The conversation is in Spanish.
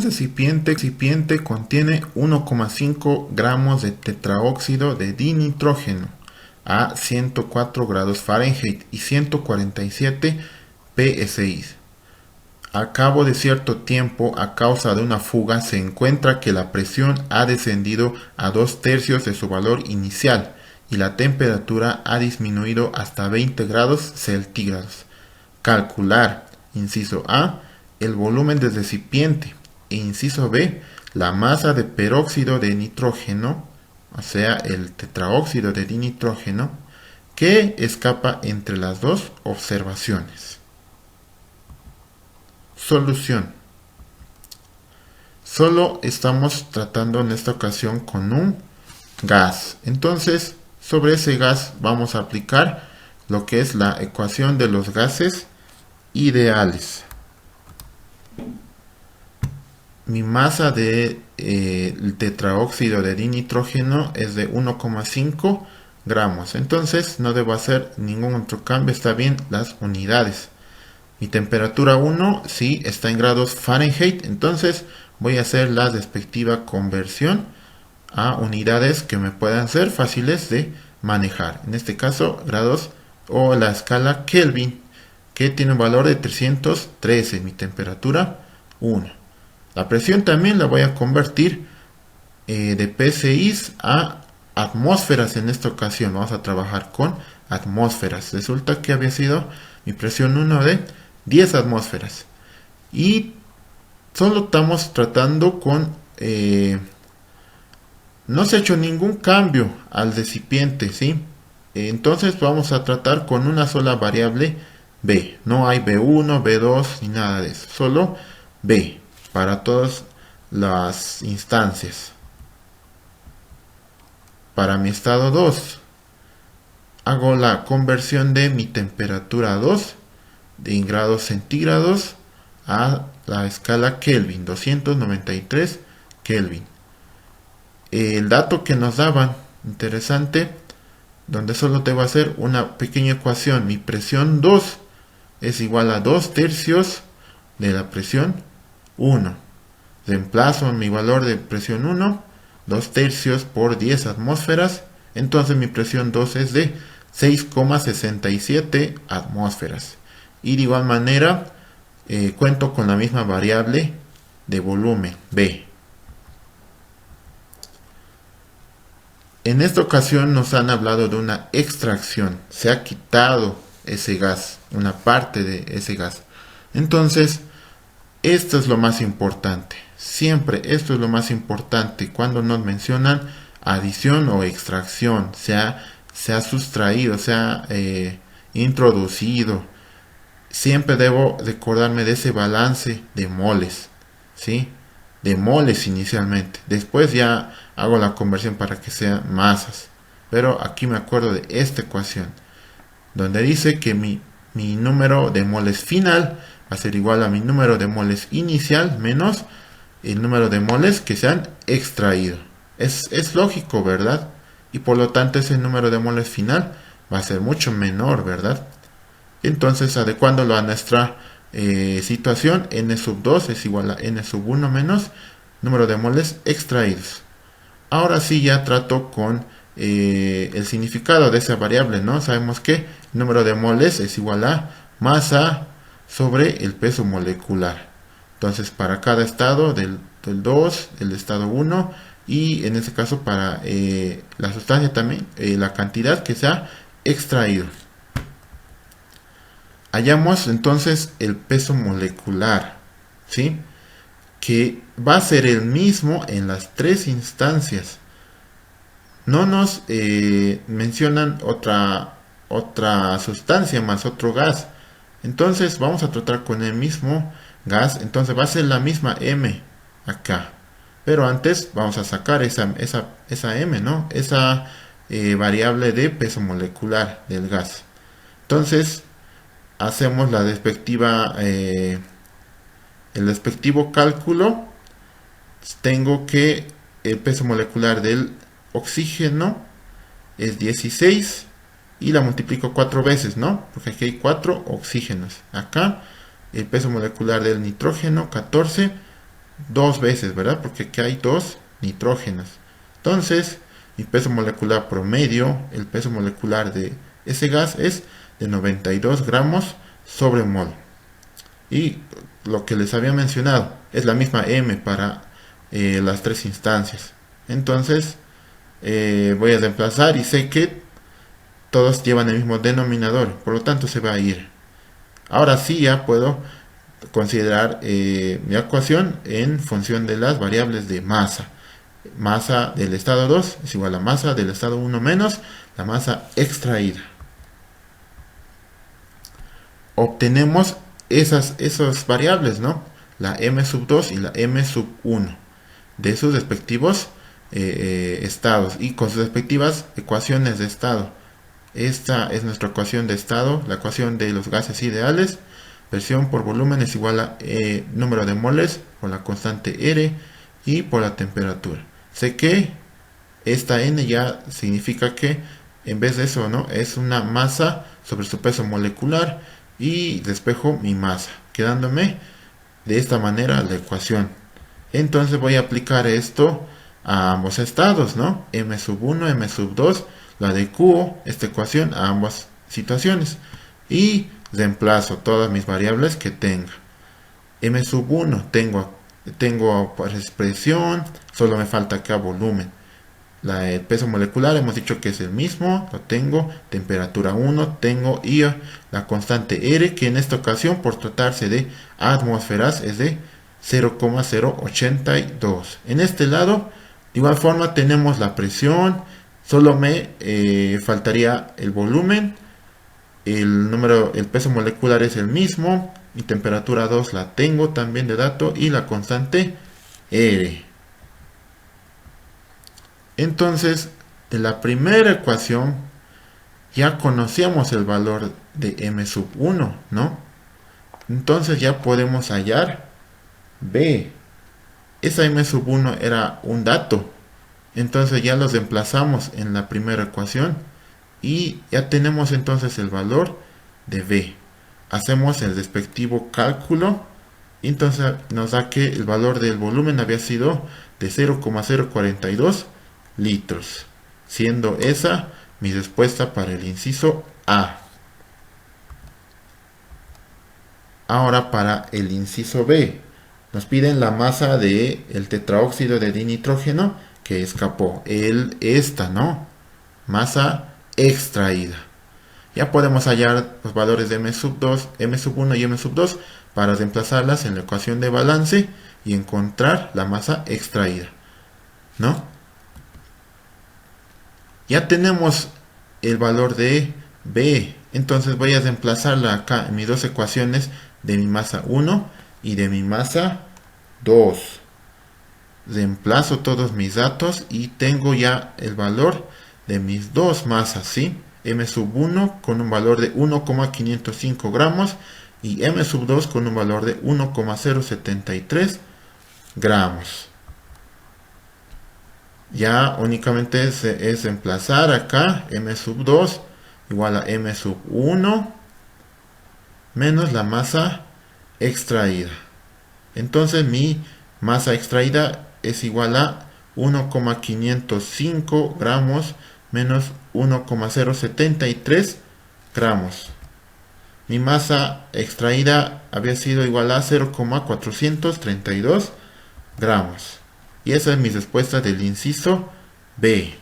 recipiente contiene 1,5 gramos de tetraóxido de dinitrógeno a 104 grados Fahrenheit y 147 psi. Al cabo de cierto tiempo, a causa de una fuga, se encuentra que la presión ha descendido a 2/3 de su valor inicial y la temperatura ha disminuido hasta 20 grados centígrados. Calcular, inciso A, el volumen del recipiente e inciso B, la masa de peróxido de nitrógeno, o sea, el tetraóxido de dinitrógeno, que escapa entre las dos observaciones. Solución. Solo estamos tratando en esta ocasión con un gas. Entonces, sobre ese gas vamos a aplicar lo que es la ecuación de los gases ideales. Mi masa de el tetraóxido de dinitrógeno es de 1,5 gramos. Entonces no debo hacer ningún otro cambio, está bien las unidades. Mi temperatura 1, sí, está en grados Fahrenheit, entonces voy a hacer la respectiva conversión a unidades que me puedan ser fáciles de manejar. En este caso, grados o la escala Kelvin, que tiene un valor de 313, mi temperatura 1. La presión también la voy a convertir de PSI a atmósferas en esta ocasión. Vamos a trabajar con atmósferas. Resulta que había sido mi presión 1 de 10 atmósferas. Y solo estamos tratando con... no se ha hecho ningún cambio al recipiente, ¿sí? Entonces vamos a tratar con una sola variable B. No hay B1, B2 ni nada de eso. Solo B para todas las instancias. Para mi estado 2, hago la conversión de mi temperatura 2 en grados centígrados a la escala Kelvin, 293 Kelvin. El dato que nos daban, interesante, donde solo debo hacer una pequeña ecuación. Mi presión 2 es igual a 2/3 de la presión 1. Reemplazo mi valor de presión 1, 2/3 por 10 atmósferas. Entonces mi presión 2 es de 6,67 atmósferas. Y de igual manera cuento con la misma variable de volumen B. En esta ocasión nos han hablado de una extracción. Se ha quitado ese gas, una parte de ese gas. Entonces, esto es lo más importante. Siempre esto es lo más importante cuando nos mencionan adición o extracción. Se ha sustraído, se ha introducido. Siempre debo recordarme de ese balance de moles, ¿sí? De moles inicialmente. Después ya hago la conversión para que sean masas. Pero aquí me acuerdo de esta ecuación, donde dice que mi número de moles final va a ser igual a mi número de moles inicial menos el número de moles que se han extraído. Es lógico, ¿verdad? Y por lo tanto ese número de moles final va a ser mucho menor, ¿verdad? Entonces, adecuándolo a nuestra situación, n sub 2 es igual a n sub 1 menos número de moles extraídos. Ahora sí ya trato con el significado de esa variable, ¿no? Sabemos que el número de moles es igual a masa sobre el peso molecular. Entonces, para cada estado del 2, el estado 1, y en este caso para la sustancia también, la cantidad que se ha extraído. Hallamos entonces el peso molecular, ¿sí? Que va a ser el mismo en las tres instancias. No nos mencionan otra sustancia más otro gas. Entonces vamos a tratar con el mismo gas. Entonces va a ser la misma M acá. Pero antes vamos a sacar esa M, ¿no? Esa variable de peso molecular del gas. Entonces hacemos la respectiva el respectivo cálculo. Tengo que el peso molecular del oxígeno es 16 y la multiplico 4 veces, ¿no? Porque aquí hay 4 oxígenos. Acá el peso molecular del nitrógeno 14 dos veces, ¿verdad? Porque aquí hay dos nitrógenos. Entonces, mi peso molecular promedio, el peso molecular de ese gas es de 92 gramos sobre mol. Y lo que les había mencionado, es la misma M para las tres instancias. Entonces, voy a reemplazar y sé que todos llevan el mismo denominador, por lo tanto se va a ir. Ahora sí ya puedo considerar mi ecuación en función de las variables de masa. Masa del estado 2 es igual a masa del estado 1 menos la masa extraída. Obtenemos esas variables, ¿no? La m sub 2 y la m sub 1 de sus respectivos estados y con sus respectivas ecuaciones de estado. Esta es nuestra ecuación de estado, la ecuación de los gases ideales. Presión por volumen es igual a número de moles por la constante R y por la temperatura. Sé que esta N ya significa que en vez de eso, ¿no? Es una masa sobre su peso molecular y despejo mi masa, quedándome de esta manera la ecuación. Entonces voy a aplicar esto a ambos estados, ¿no? M sub 1, M sub 2, la adecuo esta ecuación a ambas situaciones y reemplazo todas mis variables que tenga. M sub 1 tengo presión, solo me falta acá volumen. El peso molecular hemos dicho que es el mismo, lo tengo. Temperatura 1 tengo y la constante R, que en esta ocasión por tratarse de atmósferas es de 0,082. En este lado de igual forma tenemos la presión, solo me faltaría el volumen. El peso molecular es el mismo y temperatura 2 la tengo también de dato y la constante R. Entonces, de la primera ecuación ya conocíamos el valor de m sub 1, ¿no? Entonces ya podemos hallar B. Esa m sub 1 era un dato. Entonces ya los reemplazamos en la primera ecuación y ya tenemos entonces el valor de B. Hacemos el respectivo cálculo y entonces nos da que el valor del volumen había sido de 0,042 litros, siendo esa mi respuesta para el inciso A. Ahora para el inciso B, nos piden la masa del tetraóxido de dinitrógeno que escapó, esta, ¿no? Masa extraída. Ya podemos hallar los valores de m sub 2, m sub 1 y m sub 2 para reemplazarlas en la ecuación de balance y encontrar la masa extraída, ¿no? Ya tenemos el valor de B, entonces voy a reemplazarla acá en mis dos ecuaciones de mi masa 1 y de mi masa 2. Reemplazo todos mis datos y tengo ya el valor de mis dos masas, ¿sí? M sub 1 con un valor de 1,505 gramos y M sub 2 con un valor de 1,073 gramos. Ya únicamente es reemplazar acá m sub 2 igual a m sub 1 menos la masa extraída. Entonces mi masa extraída es igual a 1,505 gramos menos 1,073 gramos. Mi masa extraída había sido igual a 0,432 gramos. Y esa es mi respuesta del inciso B.